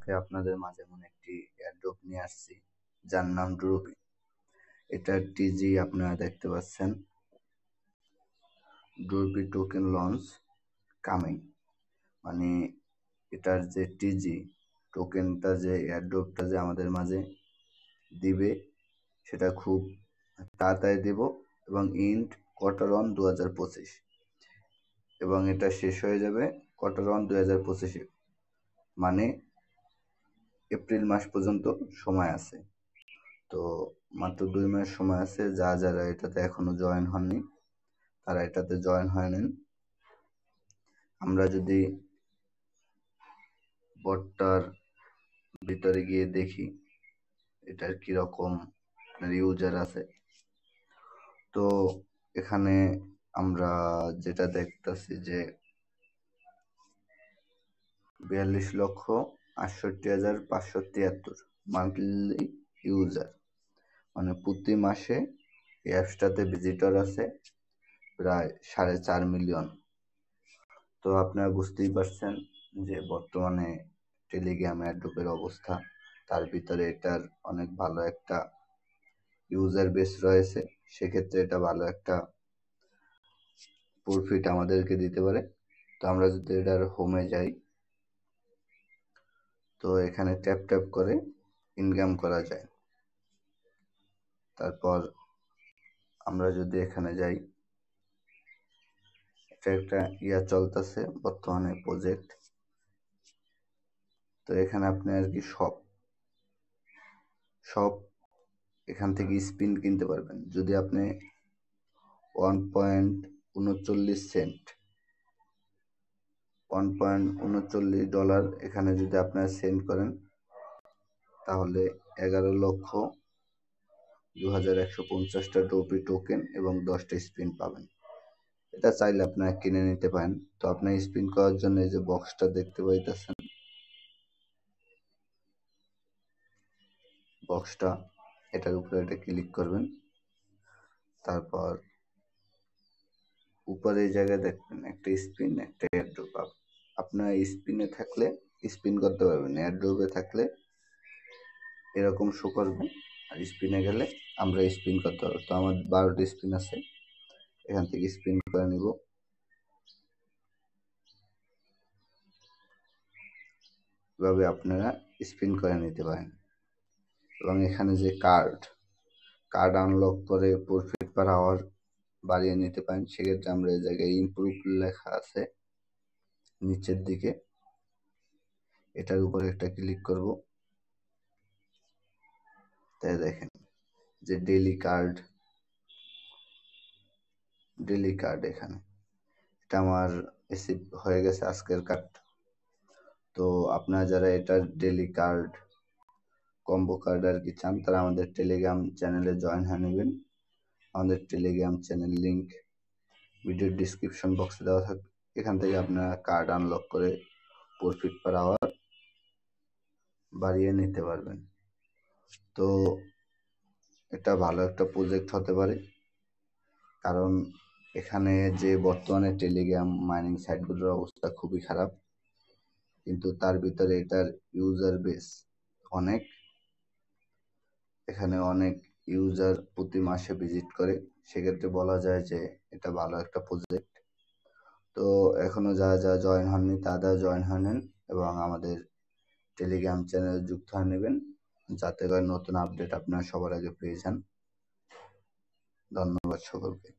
আজকে আপনাদের মাঝে এমন একটি এয়ারড্রপ নিয়ে আসছি যার নাম ড্রুপি। এটার টিজি আপনারা দেখতে পাচ্ছেন, ড্রুপি টোকেন লঞ্চ কামিং। মানে এটার যে টিজি টোকেনটা, যে এয়ারড্রপটা যে আমাদের মাঝে দিবে সেটা খুব তাড়াতাড়ি দেব এবং ইন্ড Q1 2025 এবং এটা শেষ হয়ে যাবে Q1 2025-এ, মানে এপ্রিল মাস পর্যন্ত সময় আছে। তো মাত্র 2 মাস সময় আছে। যারা এটাতে এখনো জয়েন হননি তারা এটাতে জয়েন হয়ে নেন। আমরা যদি বটটার ভিতরে গিয়ে দেখি এটার কিরকম ইউজার আছে, তো এখানে আমরা যেটা দেখতেছি যে 42,68,573 মান্থলি ইউজার, মানে প্রতি মাসে এই অ্যাপসটাতে ভিজিটর আছে প্রায় 4.5 মিলিয়ন। তো আপনারা বুঝতেই পারছেন যে বর্তমানে টেলিগ্রাম এয়ারড্রপের অবস্থা। তার ভিতরে এটার অনেক ভালো একটা ইউজার বেস রয়েছে, সেক্ষেত্রে এটা ভালো একটা প্রফিট আমাদেরকে দিতে পারে। তো আমরা যদি এটার হোমে যাই, তো এখানে ট্যাপ ট্যাপ করে ইনকাম করা যায়। তারপর আমরা যদি এখানে যাই, এটা একটা চলতেছে বর্তমানে প্রজেক্ট। তো এখানে আপনি আর কি সব এখান থেকে স্পিন কিনতে পারবেন। যদি আপনি $1.39 এখানে যদি আপনারা সেন্ড করেন, তাহলে 11,02,150টা ড্রুপি টোকেন এবং 10টা স্পিন পাবেন। এটা চাইলে আপনারা কিনে নিতে পারেন। তো আপনার স্পিন করার জন্য এই যে বক্সটা দেখতে পাইতেছেন, বক্সটা, এটার উপরে এটা ক্লিক করবেন। তারপর উপরে এই জায়গায় দেখবেন একটা স্পিন, একটা এয়ারড্রপ। আপনার স্পিনে থাকলে স্পিন করতে পারবেন, এয়ারড্রপে থাকলে এরকম শো করবে, আর স্পিনে গেলে আমরা স্পিন করতে পারবো। তো আমার 12টি স্পিন আছে, এখান থেকে স্পিন করে নিব। এভাবে আপনারা স্পিন করে নিতে পারেন। এবং এখানে যে কার্ড আনলক করে প্রফিট পার আওয়ার বাড়িয়ে নিতে পারেন। সেক্ষেত্রে আমরা এই জায়গায় ইমপ্রুভ লেখা আছে নিচের দিকে, এটার উপরে একটা ক্লিক করব। তাই দেখেন যে ডেইলি কার্ড এখানে এটা আমার রিসিভ হয়ে গেছে আজকের কার্ড। তো আপনারা যারা এটা ডেইলি কার্ড, কম্বো কার্ড আর কি চান, তারা আমাদের টেলিগ্রাম চ্যানেলে জয়েন হয়ে নেবেন। আমাদের টেলিগ্রাম চ্যানেল লিংক ভিডিওর ডিসক্রিপশন বক্সে দেওয়া থাকবে। এখান থেকে আপনারা কার্ড আনলক করে প্রফিট পার আওয়ার বাড়িয়ে নিতে পারবেন। তো এটা ভালো একটা প্রজেক্ট হতে পারে, কারণ এখানে যে বর্তমানে টেলিগ্রাম মাইনিং সাইটগুলোর অবস্থা খুবই খারাপ, কিন্তু তার ভিতরে এটার ইউজার বেস অনেক। এখানে অনেক ইউজার প্রতি মাসে ভিজিট করে, সেক্ষেত্রে বলা যায় যে এটা ভালো একটা প্রজেক্ট। তো এখনো যারা জয়েন হননি তারা জয়েন হয়ে নেন এবং আমাদের টেলিগ্রাম চ্যানেলে যুক্ত হয়ে নেবেন, যাতে করে নতুন আপডেট আপনারা সবার আগে পেয়ে যান। ধন্যবাদ সকলকে।